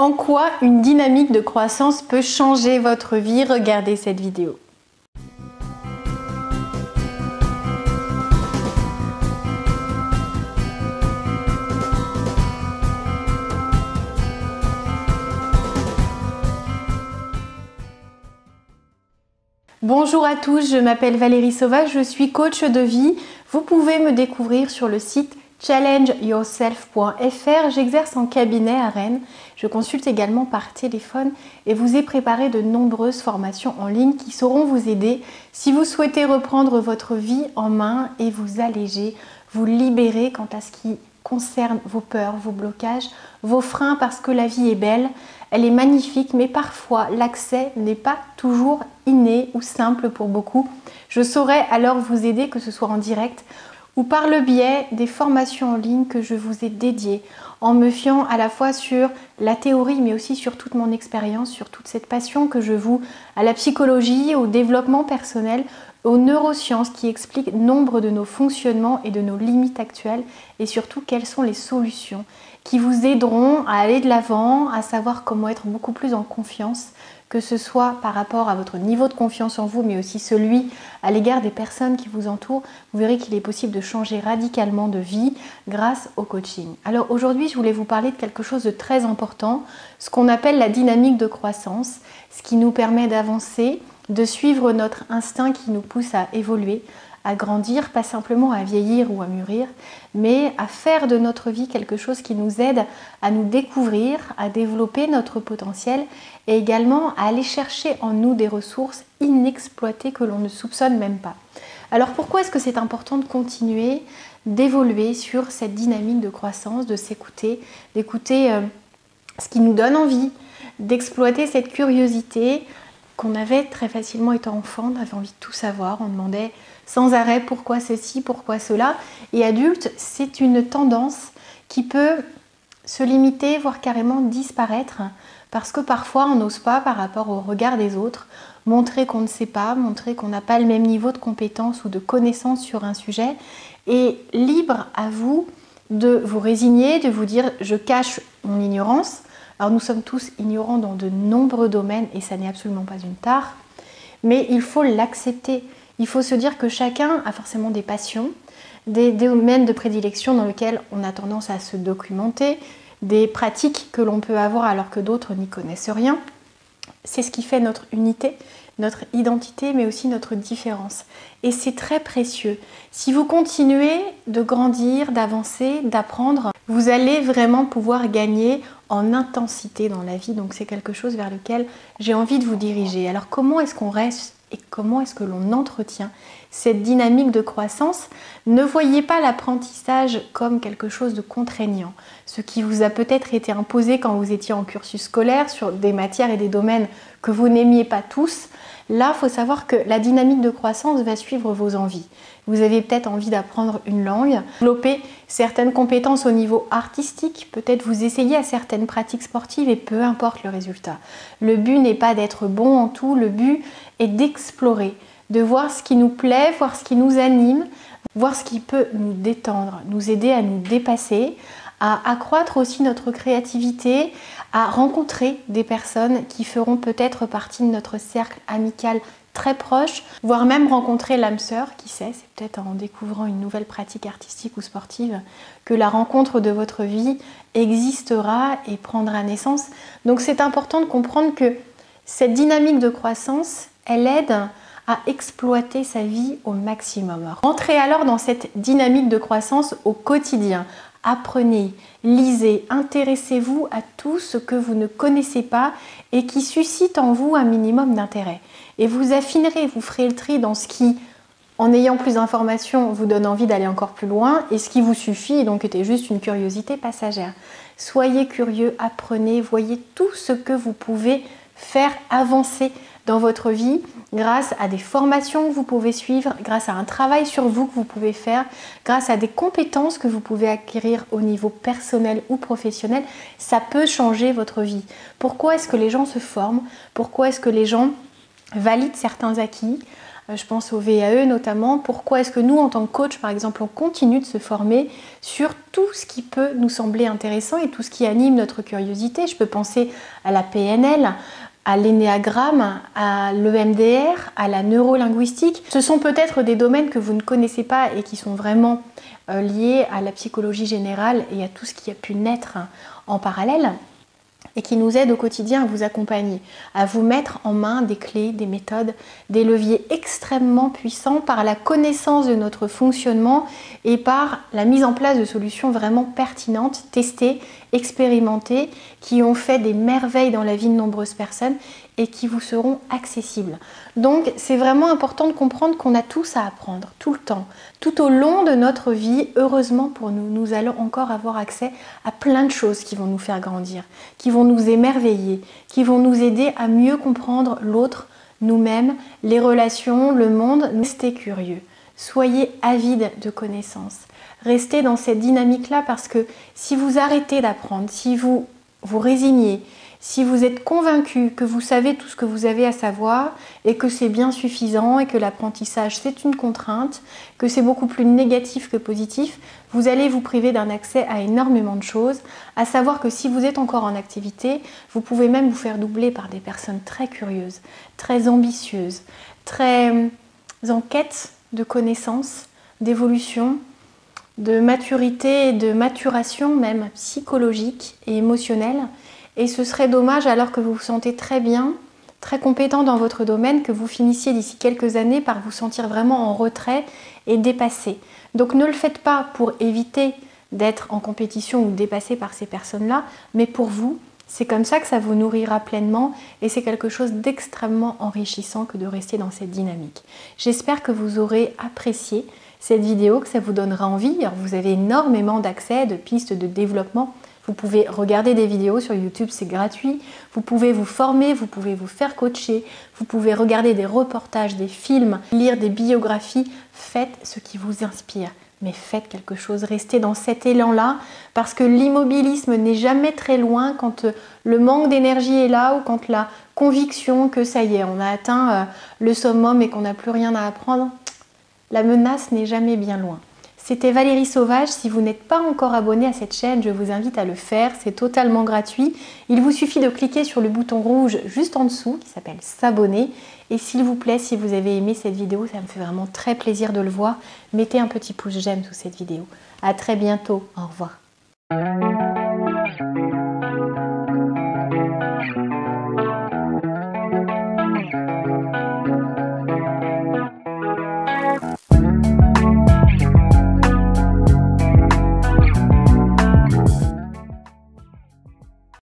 En quoi une dynamique de croissance peut changer votre vie? Regardez cette vidéo. Bonjour à tous, je m'appelle Valérie Sauvage, je suis coach de vie. Vous pouvez me découvrir sur le site challengeyourself.fr. J'exerce en cabinet à Rennes. Je consulte également par téléphone et vous ai préparé de nombreuses formations en ligne qui sauront vous aider si vous souhaitez reprendre votre vie en main et vous alléger, vous libérer quant à ce qui concerne vos peurs, vos blocages, vos freins, parce que la vie est belle, elle est magnifique, mais parfois l'accès n'est pas toujours inné ou simple pour beaucoup. Je saurais alors vous aider, que ce soit en direct ou par le biais des formations en ligne que je vous ai dédiées, en me fiant à la fois sur la théorie mais aussi sur toute mon expérience, sur toute cette passion que je voue à la psychologie, au développement personnel, aux neurosciences qui expliquent nombre de nos fonctionnements et de nos limites actuelles, et surtout quelles sont les solutions qui vous aideront à aller de l'avant, à savoir comment être beaucoup plus en confiance, que ce soit par rapport à votre niveau de confiance en vous, mais aussi celui à l'égard des personnes qui vous entourent. Vous verrez qu'il est possible de changer radicalement de vie grâce au coaching. Alors aujourd'hui, je voulais vous parler de quelque chose de très important, ce qu'on appelle la dynamique de croissance, ce qui nous permet d'avancer, de suivre notre instinct qui nous pousse à évoluer, à grandir, pas simplement à vieillir ou à mûrir, mais à faire de notre vie quelque chose qui nous aide à nous découvrir, à développer notre potentiel et également à aller chercher en nous des ressources inexploitées que l'on ne soupçonne même pas. Alors pourquoi est-ce que c'est important de continuer, d'évoluer sur cette dynamique de croissance, de s'écouter, d'écouter ce qui nous donne envie, d'exploiter cette curiosité qu'on avait très facilement étant enfant, on avait envie de tout savoir, on demandait sans arrêt pourquoi ceci, pourquoi cela. Et adulte, c'est une tendance qui peut se limiter, voire carrément disparaître, parce que parfois on n'ose pas, par rapport au regard des autres, montrer qu'on ne sait pas, montrer qu'on n'a pas le même niveau de compétence ou de connaissance sur un sujet. Et libre à vous de vous résigner, de vous dire je cache mon ignorance. Alors nous sommes tous ignorants dans de nombreux domaines et ça n'est absolument pas une tare, mais il faut l'accepter. Il faut se dire que chacun a forcément des passions, des domaines de prédilection dans lesquels on a tendance à se documenter, des pratiques que l'on peut avoir alors que d'autres n'y connaissent rien. C'est ce qui fait notre unité, notre identité, mais aussi notre différence. Et c'est très précieux. Si vous continuez de grandir, d'avancer, d'apprendre, vous allez vraiment pouvoir gagner en intensité dans la vie. Donc c'est quelque chose vers lequel j'ai envie de vous diriger. Alors comment est-ce qu'on reste et comment est-ce que l'on entretient cette dynamique de croissance? Ne voyez pas l'apprentissage comme quelque chose de contraignant. Ce qui vous a peut-être été imposé quand vous étiez en cursus scolaire sur des matières et des domaines que vous n'aimiez pas tous. Là, il faut savoir que la dynamique de croissance va suivre vos envies. Vous avez peut-être envie d'apprendre une langue, développer certaines compétences au niveau artistique, peut-être vous essayez à certaines pratiques sportives et peu importe le résultat. Le but n'est pas d'être bon en tout, le but est d'explorer, de voir ce qui nous plaît, voir ce qui nous anime, voir ce qui peut nous détendre, nous aider à nous dépasser, à accroître aussi notre créativité, à rencontrer des personnes qui feront peut-être partie de notre cercle amical très proche, voire même rencontrer l'âme sœur, qui sait, c'est peut-être en découvrant une nouvelle pratique artistique ou sportive que la rencontre de votre vie existera et prendra naissance. Donc c'est important de comprendre que cette dynamique de croissance, elle aide à exploiter sa vie au maximum. Rentrez alors dans cette dynamique de croissance au quotidien. Apprenez, lisez, intéressez-vous à tout ce que vous ne connaissez pas et qui suscite en vous un minimum d'intérêt. Et vous affinerez, vous ferez le tri dans ce qui, en ayant plus d'informations, vous donne envie d'aller encore plus loin et ce qui vous suffit et donc était juste une curiosité passagère. Soyez curieux, apprenez, voyez tout ce que vous pouvez faire avancer dans votre vie grâce à des formations que vous pouvez suivre, grâce à un travail sur vous que vous pouvez faire, grâce à des compétences que vous pouvez acquérir au niveau personnel ou professionnel. Ça peut changer votre vie. Pourquoi est-ce que les gens se forment? Pourquoi est-ce que les gens valident certains acquis? Je pense au VAE notamment. Pourquoi est-ce que nous, en tant que coach, par exemple, on continue de se former sur tout ce qui peut nous sembler intéressant et tout ce qui anime notre curiosité? Je peux penser à la PNL, à l'énéagramme, à l'EMDR, à la neurolinguistique. Ce sont peut-être des domaines que vous ne connaissez pas et qui sont vraiment liés à la psychologie générale et à tout ce qui a pu naître en parallèle, et qui nous aide au quotidien à vous accompagner, à vous mettre en main des clés, des méthodes, des leviers extrêmement puissants par la connaissance de notre fonctionnement et par la mise en place de solutions vraiment pertinentes, testées, expérimentées, qui ont fait des merveilles dans la vie de nombreuses personnes et qui vous seront accessibles. Donc c'est vraiment important de comprendre qu'on a tous à apprendre, tout le temps. Tout au long de notre vie, heureusement pour nous, nous allons encore avoir accès à plein de choses qui vont nous faire grandir, qui vont nous émerveiller, qui vont nous aider à mieux comprendre l'autre, nous-mêmes, les relations, le monde. Restez curieux, soyez avides de connaissances. Restez dans cette dynamique-là parce que si vous arrêtez d'apprendre, si vous vous résignez, si vous êtes convaincu que vous savez tout ce que vous avez à savoir et que c'est bien suffisant et que l'apprentissage c'est une contrainte, que c'est beaucoup plus négatif que positif, vous allez vous priver d'un accès à énormément de choses, à savoir que si vous êtes encore en activité, vous pouvez même vous faire doubler par des personnes très curieuses, très ambitieuses, très en quête de connaissances, d'évolution, de maturité et de maturation même psychologique et émotionnelle. Et ce serait dommage, alors que vous vous sentez très bien, très compétent dans votre domaine, que vous finissiez d'ici quelques années par vous sentir vraiment en retrait et dépassé. Donc ne le faites pas pour éviter d'être en compétition ou dépassé par ces personnes-là, mais pour vous. C'est comme ça que ça vous nourrira pleinement et c'est quelque chose d'extrêmement enrichissant que de rester dans cette dynamique. J'espère que vous aurez apprécié cette vidéo, que ça vous donnera envie. Alors, vous avez énormément d'accès, de pistes de développement. Vous pouvez regarder des vidéos sur YouTube, c'est gratuit. Vous pouvez vous former, vous pouvez vous faire coacher, vous pouvez regarder des reportages, des films, lire des biographies. Faites ce qui vous inspire, mais faites quelque chose. Restez dans cet élan-là parce que l'immobilisme n'est jamais très loin quand le manque d'énergie est là ou quand la conviction que ça y est, on a atteint le summum et qu'on n'a plus rien à apprendre. La menace n'est jamais bien loin. C'était Valérie Sauvage. Si vous n'êtes pas encore abonné à cette chaîne, je vous invite à le faire. C'est totalement gratuit. Il vous suffit de cliquer sur le bouton rouge juste en dessous qui s'appelle s'abonner. Et s'il vous plaît, si vous avez aimé cette vidéo, ça me fait vraiment très plaisir de le voir. Mettez un petit pouce j'aime sous cette vidéo. À très bientôt. Au revoir.